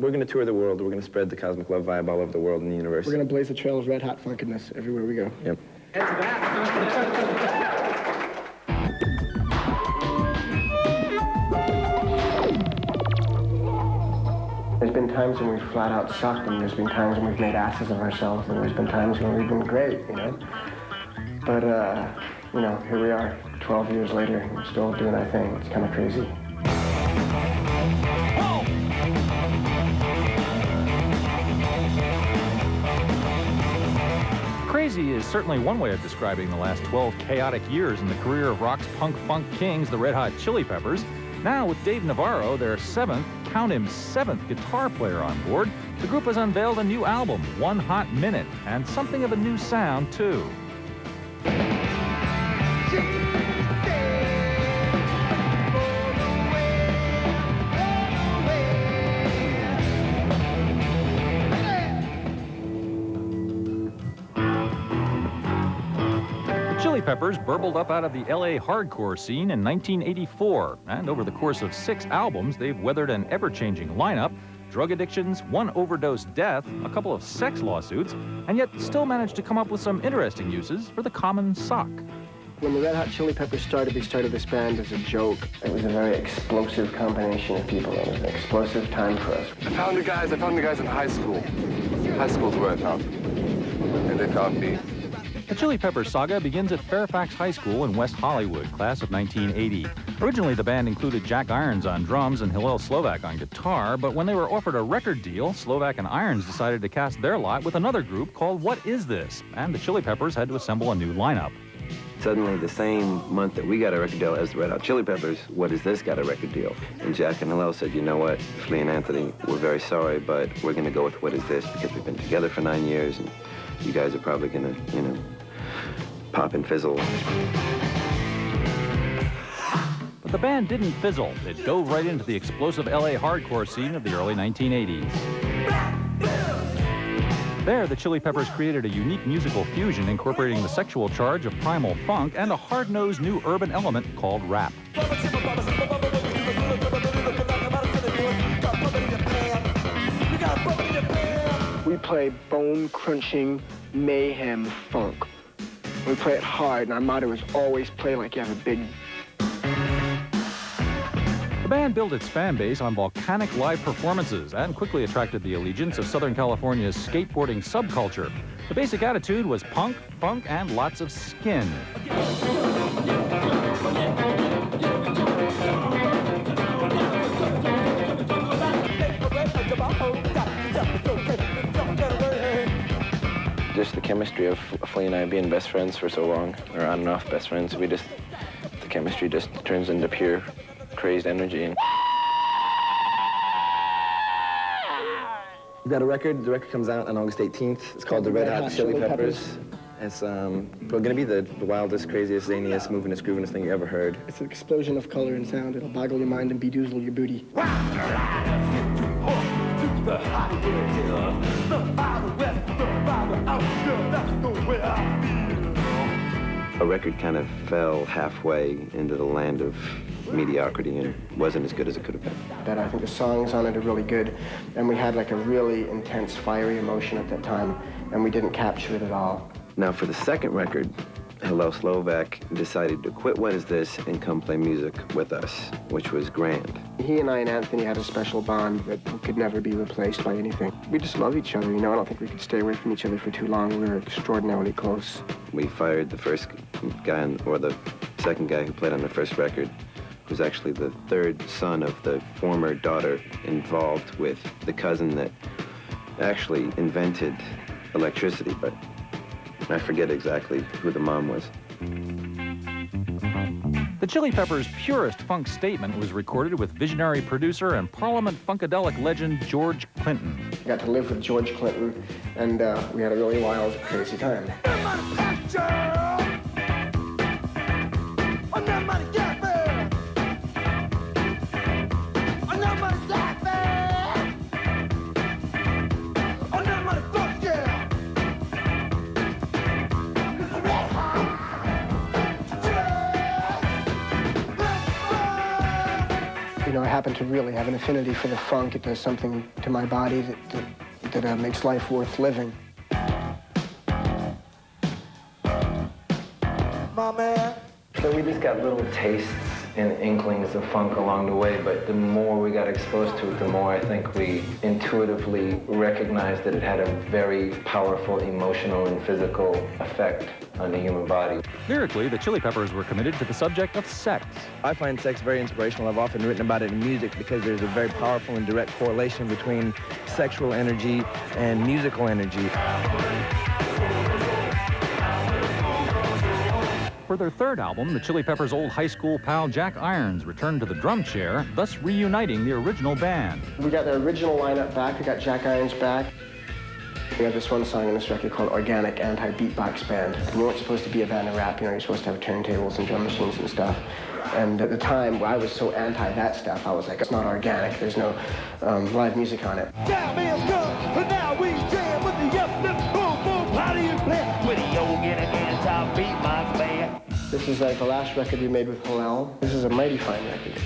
We're going to tour the world. We're going to spread the cosmic love vibe all over the world and the universe. We're going to blaze the trail of red hot funkiness everywhere we go. Yep. There's been times when we've flat out sucked, and there's been times when we've made asses of ourselves, and there's been times when we've been great, you know? But, you know, here we are, 12 years later, and we're still doing our thing. It's kind of crazy. Crazy is certainly one way of describing the last 12 chaotic years in the career of rock's punk-funk kings, the Red Hot Chili Peppers. Now, with Dave Navarro, their seventh guitar player on board, the group has unveiled a new album, One Hot Minute, and something of a new sound, too. Chili Peppers burbled up out of the LA hardcore scene in 1984, and over the course of 6 albums, they've weathered an ever-changing lineup, drug addictions, 1 overdose death, a couple of sex lawsuits, and yet still managed to come up with some interesting uses for the common sock. When the Red Hot Chili Peppers started, we started this band as a joke. It was a very explosive combination of people. It was an explosive time for us. I found the guys in high school. High school's where I found them. And they found me. The Chili Peppers saga begins at Fairfax High School in West Hollywood, class of 1980. Originally, the band included Jack Irons on drums and Hillel Slovak on guitar, but when they were offered a record deal, Slovak and Irons decided to cast their lot with another group called What Is This? And the Chili Peppers had to assemble a new lineup. Suddenly, the same month that we got a record deal as the Red Hot Chili Peppers, What Is This got a record deal. And Jack and Hillel said, you know what, Flea and Anthony, we're very sorry, but we're going to go with What Is This because we've been together for 9 years, and you guys are probably going to, you know, pop and fizzle. But the band didn't fizzle. It dove right into the explosive LA hardcore scene of the early 1980s. There, the Chili Peppers created a unique musical fusion incorporating the sexual charge of primal funk and a hard-nosed new urban element called rap. We play bone-crunching mayhem funk. We play it hard, and our motto is always play like you have a big... The band built its fan base on volcanic live performances and quickly attracted the allegiance of Southern California's skateboarding subculture. The basic attitude was punk, funk, and lots of skin. Just the chemistry of Flea and I being best friends for so long, or on and off best friends, the chemistry just turns into pure crazed energy. And we've got a record. The record comes out on August 18th. It's called The Red Hot Chili Peppers. It's going to be the wildest, craziest, zaniest, movingest, groovingest thing you ever heard. It's an explosion of color and sound. It'll boggle your mind and bedoozle your booty. A record kind of fell halfway into the land of mediocrity and wasn't as good as it could have been. That I think the songs on it are really good, and we had like a really intense, fiery emotion at that time, and we didn't capture it at all. Now for the second record, Hillel Slovak decided to quit What Is This and come play music with us, which was grand. He and I and Anthony had a special bond that could never be replaced by anything. We just love each other, you know. I don't think we could stay away from each other for too long. We were extraordinarily close. We fired the first guy, or the second guy who played on the first record, who was actually the third son of the former daughter involved with the cousin that actually invented electricity, but I forget exactly who the mom was. The Chili Peppers' purest funk statement was recorded with visionary producer and Parliament funkadelic legend George Clinton. I got to live with George Clinton, and we had a really wild, crazy time. You I happen to really have an affinity for the funk. It does something to my body that makes life worth living. My man. So we just got little tastes and inklings of funk along the way, but the more we got exposed to it, the more I think we intuitively recognized that it had a very powerful emotional and physical effect on the human body. Lyrically, the Chili Peppers were committed to the subject of sex. I find sex very inspirational. I've often written about it in music because there's a very powerful and direct correlation between sexual energy and musical energy. For their third album, the Chili Peppers' old high school pal Jack Irons returned to the drum chair, thus reuniting the original band. We got the original lineup back. We got Jack Irons back. We have this one song in this record called Organic Anti-Beatbox Band. You weren't supposed to be a band of rap, you're supposed to have turntables and drum machines and stuff. And at the time, I was so anti that stuff, I was like, it's not organic, there's no live music on it. Jam is good, but now we jam with the uplift, boom, boom, how do you play? With the organic anti-beatbox band. This is like the last record we made with Hillel. This is a mighty fine record.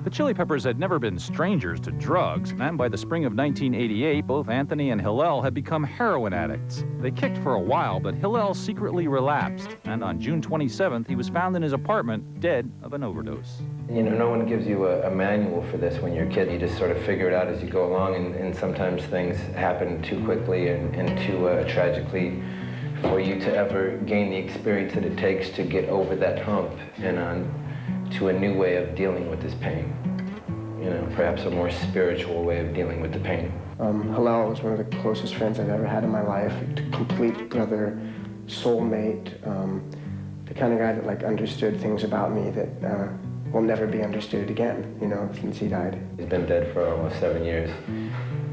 The Chili Peppers had never been strangers to drugs, and by the spring of 1988, both Anthony and Hillel had become heroin addicts. They kicked for a while, but Hillel secretly relapsed, and on June 27th, he was found in his apartment, dead of an overdose. No one gives you a manual for this when you're a kid. You just sort of figure it out as you go along, and sometimes things happen too quickly and too tragically for you to ever gain the experience that it takes to get over that hump and on to a new way of dealing with this pain. Perhaps a more spiritual way of dealing with the pain. Hillel was one of the closest friends I've ever had in my life. A complete brother, soulmate, the kind of guy that understood things about me that will never be understood again, since he died. He's been dead for almost 7 years.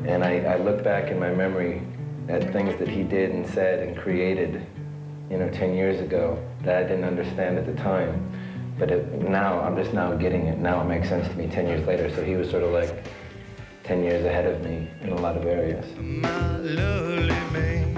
And I look back in my memory at things that he did and said and created, 10 years ago that I didn't understand at the time. But now, I'm just now getting it. Now it makes sense to me 10 years later. So he was sort of like 10 years ahead of me in a lot of areas. My lovely man.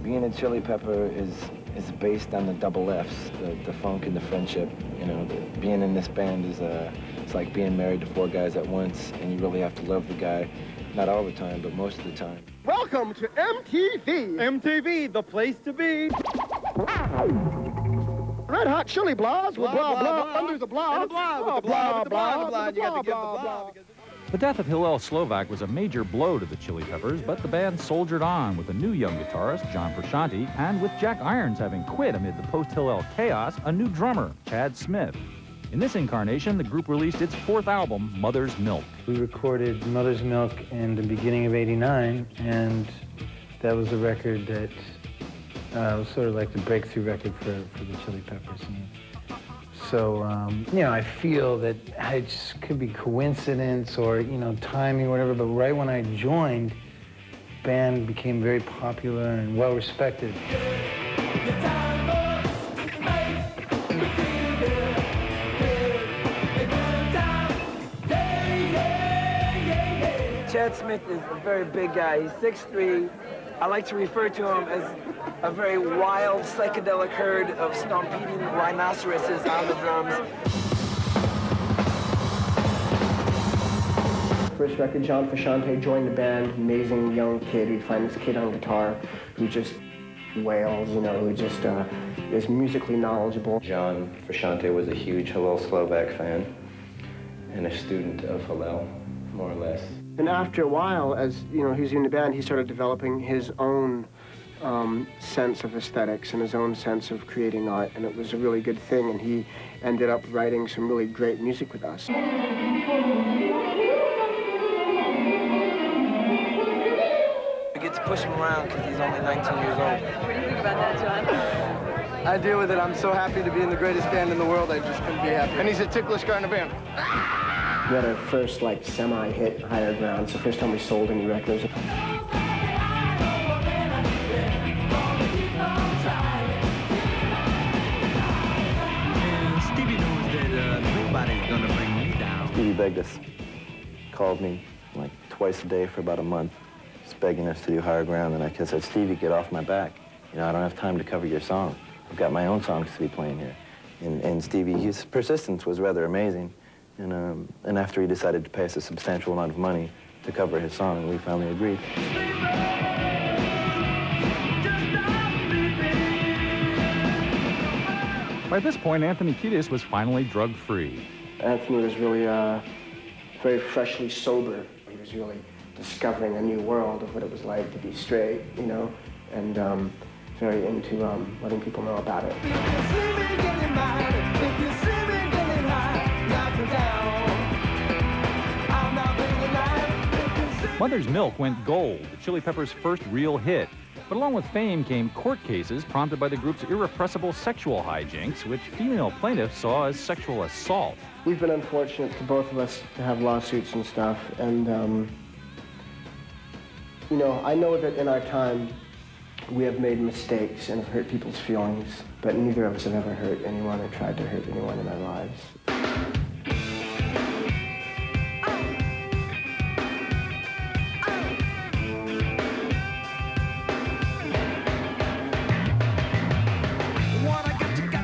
Being a Chili Pepper is based on the double Fs, the funk and the friendship. Being in this band is it's like being married to 4 guys at once, and you really have to love the guy, not all the time, but most of the time. Welcome to MTV. MTV, the place to be. Red Hot Chili Blahs with blah, blah, under the blah. And the blah, with the blah, with the blah, with the blah. You got to give the blah. The death of Hillel Slovak was a major blow to the Chili Peppers, but the band soldiered on with a new young guitarist, John Frusciante, and with Jack Irons having quit amid the post-Hillel chaos, a new drummer, Chad Smith. In this incarnation, the group released its 4th album, Mother's Milk. We recorded Mother's Milk in the beginning of '89, and that was a record that was sort of like the breakthrough record for the Chili Peppers. And so, I feel that it just could be coincidence or, timing or whatever, but right when I joined, the band became very popular and well-respected. Chad Chad Smith is a very big guy. He's 6'3". I like to refer to him as a very wild, psychedelic herd of stompeding rhinoceroses on the drums. First record, John Frusciante joined the band, amazing young kid. We'd find this kid on guitar who just wails, you know, who just is musically knowledgeable. John Frusciante was a huge Hillel Slovak fan and a student of Hillel, more or less. And after a while, as you know, he was in the band, he started developing his own sense of aesthetics and his own sense of creating art, and it was a really good thing, and he ended up writing some really great music with us. I get to push him around because he's only 19 years old. What do you think about that, John? I deal with it. I'm so happy to be in the greatest band in the world. I just couldn't be happier. And he's a ticklish guy in the band. We had our first, like, semi-hit, Higher Ground. It's the first time we sold any records. Stevie knows that nobody's gonna bring me down. Stevie begged us, called me like twice a day for about a month, just begging us to do Higher Ground. And I said, Stevie, get off my back. You know, I don't have time to cover your song. I've got my own songs to be playing here. And Stevie, his persistence was rather amazing. And after he decided to pay us a substantial amount of money to cover his song, we finally agreed. By this point, Anthony Kiedis was finally drug-free. Anthony was really very freshly sober. He was really discovering a new world of what it was like to be straight, you know, and very into letting people know about it. Mother's Milk went gold, the Chili Peppers' first real hit. But along with fame came court cases prompted by the group's irrepressible sexual hijinks, which female plaintiffs saw as sexual assault. We've been unfortunate to both of us to have lawsuits and stuff, and you know, I know that in our time we have made mistakes and have hurt people's feelings, but neither of us have ever hurt anyone or tried to hurt anyone in our lives.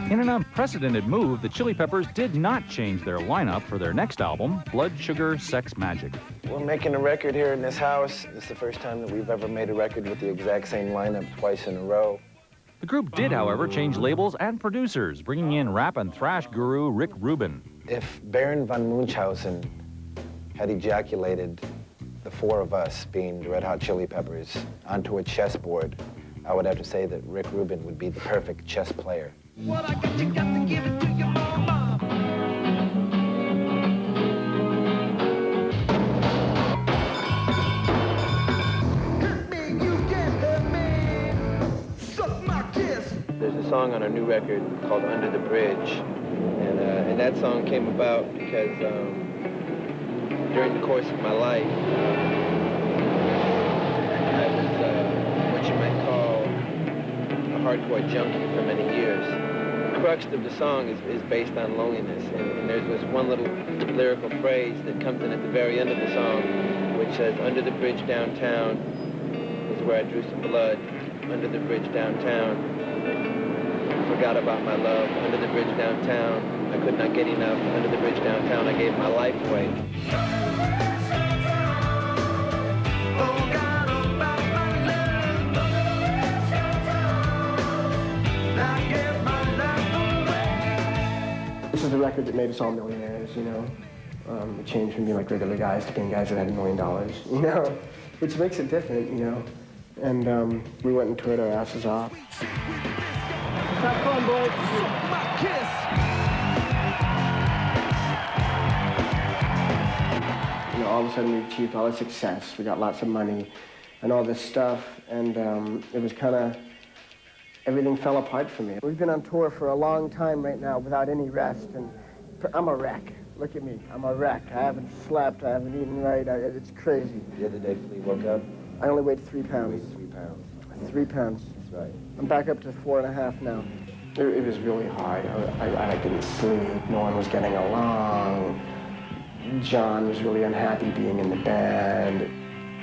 In an unprecedented move, the Chili Peppers did not change their lineup for their next album, Blood Sugar Sex Magic. We're making a record here in this house. It's the first time that we've ever made a record with the exact same lineup twice in a row. The group did, however, change labels and producers, bringing in rap and thrash guru Rick Rubin. If Baron von Munchausen had ejaculated the four of us, being the Red Hot Chili Peppers, onto a chessboard, I would have to say that Rick Rubin would be the perfect chess player. What I got, you got to give it to your mama. Hurt me, you can't hurt me. Suck my kiss. There's a song on our new record called Under the Bridge, and that song came about because during the course of my life, I was what you might call a hardcore junkie for many years. The crux of the song is based on loneliness, and there's this one little lyrical phrase that comes in at the very end of the song, which says, under the bridge downtown is where I drew some blood. Under the bridge downtown, forgot about my love. Under the bridge downtown, I could not get enough. Under the bridge downtown, I gave my life away. This is the record that made us all millionaires, you know. It changed from being like regular guys to being guys that had $1 million, you know, which makes it different, you know. And we went and toured our asses off. Have fun, boys. My kiss. You know, all of a sudden we achieved all this success. We got lots of money and all this stuff, and it was kind of, everything fell apart for me. We've been on tour for a long time right now without any rest, and I'm a wreck. Look at me, I'm a wreck. I haven't slept, I haven't eaten right, it's crazy. The other day, Flea woke up. I only weighed 3 pounds. 3 pounds. 3 pounds. That's right. I'm back up to 4.5 now. It was really hard. I didn't sleep, no one was getting along. John was really unhappy being in the band.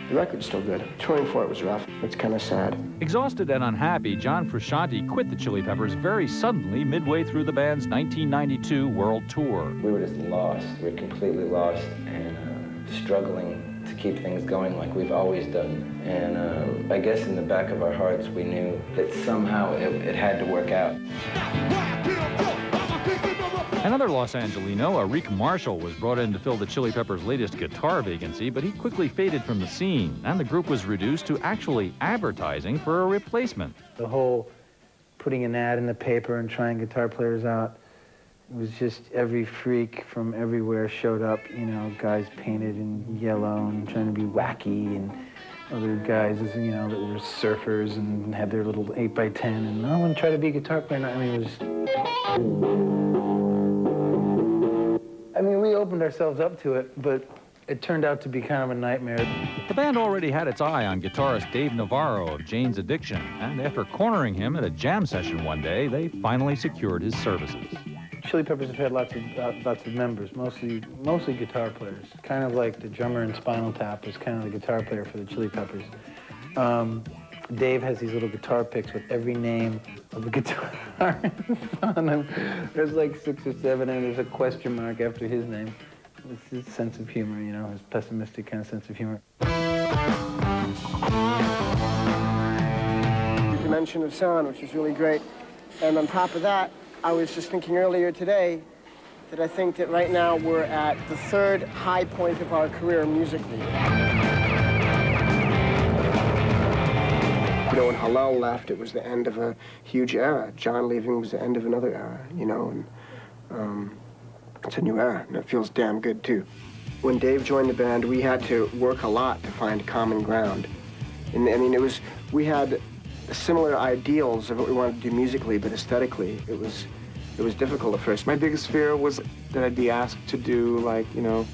the record's still good. Touring for it was rough. It's kind of sad. Exhausted and unhappy, John Frusciante quit the Chili Peppers very suddenly midway through the band's 1992 world tour. We were just lost. We were completely lost and struggling to keep things going like we've always done. And I guess in the back of our hearts, we knew that somehow it had to work out. Another Los Angelino, Rick Marshall, was brought in to fill the Chili Peppers' latest guitar vacancy, but he quickly faded from the scene, and the group was reduced to actually advertising for a replacement. The whole putting an ad in the paper and trying guitar players out, it was just every freak from everywhere showed up, you know, guys painted in yellow and trying to be wacky, and other guys, you know, that were surfers and had their little 8x10, and I want to try to be a guitar player. I mean, it was... I mean, we opened ourselves up to it, but it turned out to be kind of a nightmare. The band already had its eye on guitarist Dave Navarro of Jane's Addiction, and after cornering him at a jam session one day, they finally secured his services. Chili Peppers have had lots of members, mostly guitar players. Kind of like the drummer in Spinal Tap was kind of the guitar player for the Chili Peppers. Dave has these little guitar picks with every name of the guitar on them. There's like 6 or 7, and there's a question mark after his name. It's his sense of humor, you know, his pessimistic kind of sense of humor. The dimension of sound, which is really great. And on top of that, I was just thinking earlier today that I think that right now we're at the 3rd high point of our career musically. You know, when Hallel left, it was the end of a huge era. John leaving was the end of another era, you know, and it's a new era, and it feels damn good, too. When Dave joined the band, we had to work a lot to find common ground. And, I mean, we had similar ideals of what we wanted to do musically, but aesthetically, it was difficult at first. My biggest fear was that I'd be asked to do, like, you know,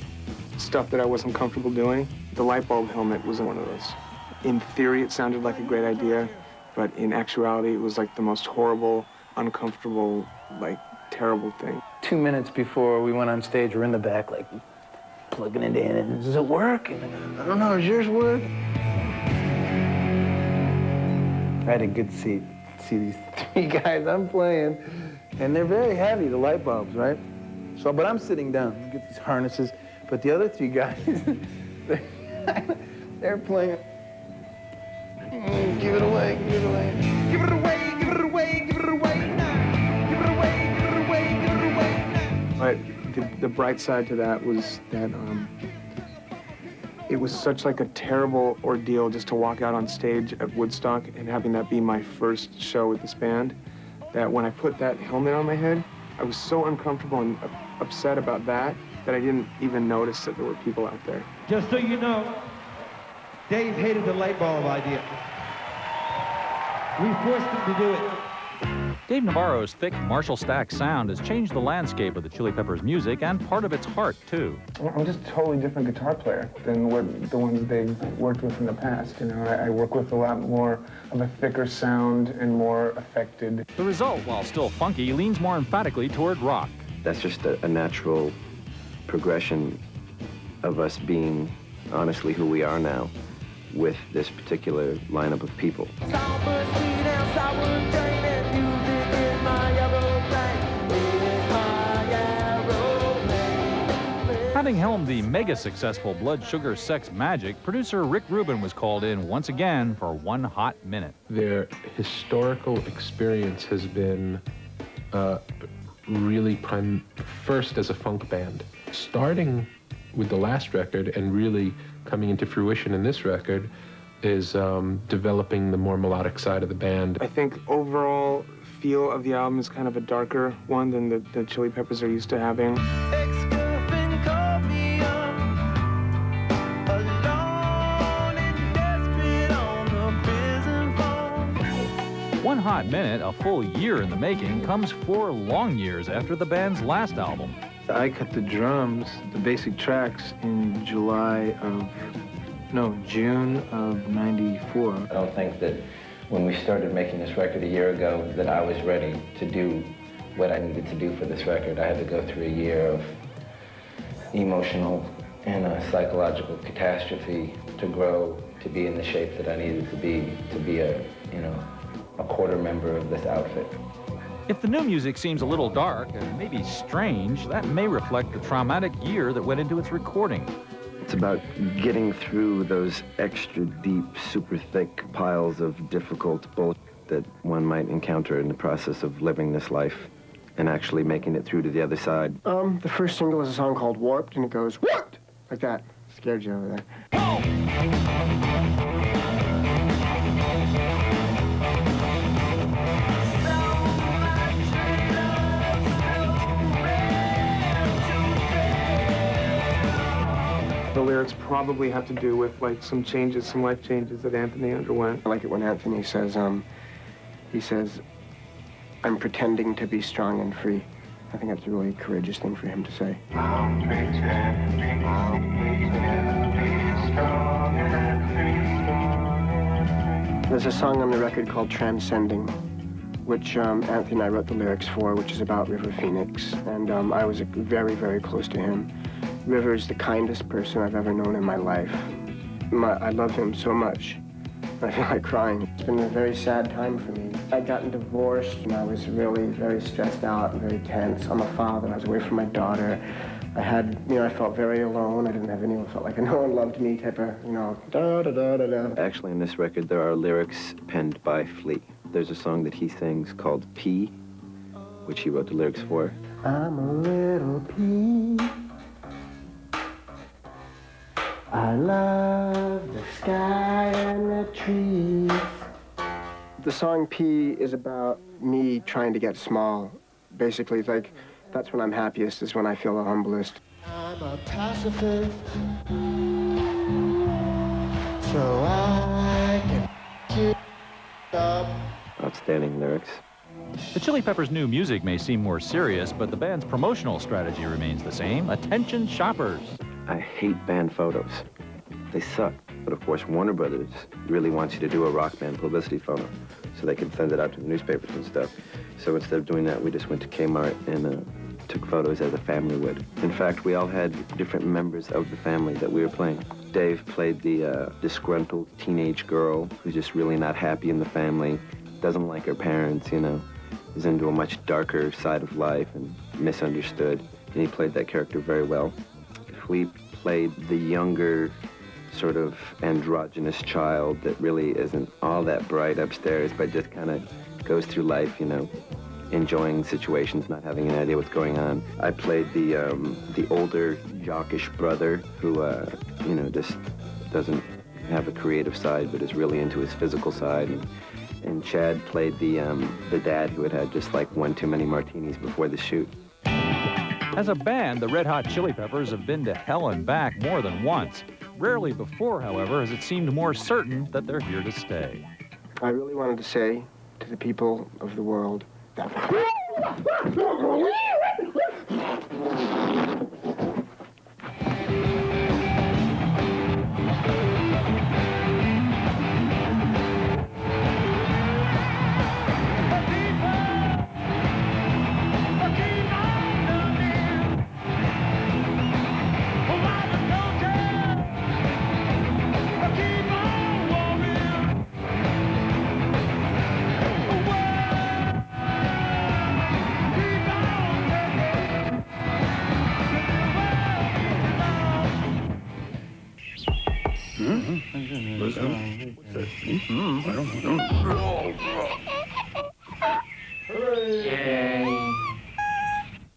stuff that I wasn't comfortable doing. The light bulb helmet was one of those. In theory, it sounded like a great idea, but in actuality, it was like the most horrible, uncomfortable, like, terrible thing. 2 minutes before we went on stage, we're in the back, like, plugging it in, and does it work? And I don't know, does yours work? I had a good seat. See these 3 guys I'm playing, and they're very heavy, the light bulbs, right? So, but I'm sitting down, you get these harnesses, but the other 3 guys, they're playing. Give it away, give it away. Give it away, give it away, give it away now. Give it away, give it away, give it away now. But the bright side to that was that it was such like a terrible ordeal just to walk out on stage at Woodstock and having that be my first show with this band, that when I put that helmet on my head, I was so uncomfortable and upset about that I didn't even notice that there were people out there. Just so you know, Dave hated the light bulb idea. We forced him to do it. Dave Navarro's thick Marshall Stack sound has changed the landscape of the Chili Peppers' music and part of its heart, too. I'm just a totally different guitar player than what the ones they've worked with in the past. You know, I work with a lot more of a thicker sound and more affected. The result, while still funky, leans more emphatically toward rock. That's just a natural progression of us being honestly who we are now with this particular lineup of people. Having helmed the mega-successful Blood Sugar Sex Magic, producer Rick Rubin was called in once again for One Hot Minute. Their historical experience has been really first as a funk band. Starting with the last record and really coming into fruition in this record is developing the more melodic side of the band. I think overall feel of the album is kind of a darker one than the Chili Peppers are used to having. One Hot Minute, a full year in the making, comes 4 long years after the band's last album. I cut the drums, the basic tracks, in June of '94. I don't think that when we started making this record a year ago that I was ready to do what I needed to do for this record. I had to go through a year of emotional in a psychological catastrophe to grow to be in the shape that I needed to be a, you know, a quarter member of this outfit. If the new music seems a little dark and maybe strange, that may reflect the traumatic year that went into its recording. It's about getting through those extra deep, super thick piles of difficult bullshit that one might encounter in the process of living this life and actually making it through to the other side. The first single is a song called Warped, and it goes, "Warped!" like that. Scared you over there. The lyrics probably have to do with like some changes, some life changes that Anthony underwent. I like it when Anthony says, I'm pretending to be strong and free. I think that's a really courageous thing for him to say. I'm pretending to be strong and free. There's a song on the record called Transcending, which Anthony and I wrote the lyrics for, which is about River Phoenix, and I was very, very close to him. River is the kindest person I've ever known in my life. I love him so much. I feel like crying. It's been a very sad time for me. I'd gotten divorced, and I was really very stressed out and very tense. I'm a father. I was away from my daughter. I felt very alone. I didn't have anyone. Felt like no one loved me type of, da-da-da-da-da. Actually, in this record, there are lyrics penned by Flea. There's a song that he sings called P, which he wrote the lyrics for. I'm a little pea. I love the sky and the trees. The song P is about me trying to get small. Basically, it's like, that's when I'm happiest, is when I feel the humblest. I'm a pacifist, so I can keep up. Outstanding lyrics. The Chili Peppers' new music may seem more serious, but the band's promotional strategy remains the same. Attention shoppers. I hate band photos. They suck. But of course, Warner Brothers really wants you to do a rock band publicity photo so they can send it out to the newspapers and stuff. So instead of doing that, we just went to Kmart and took photos as a family would. In fact, we all had different members of the family that we were playing. Dave played the disgruntled teenage girl who's just really not happy in the family, doesn't like her parents, you know, is into a much darker side of life and misunderstood. And he played that character very well. We played the younger, sort of androgynous child that really isn't all that bright upstairs, but just kind of goes through life, you know, enjoying situations, not having any idea what's going on. I played the older, jockish brother who, you know, just doesn't have a creative side, but is really into his physical side. And Chad played the dad who had just like one too many martinis before the shoot. As a band, the Red Hot Chili Peppers have been to hell and back more than once. Rarely before, however, has it seemed more certain that they're here to stay. I really wanted to say to the people of the world that... What's that? I don't know.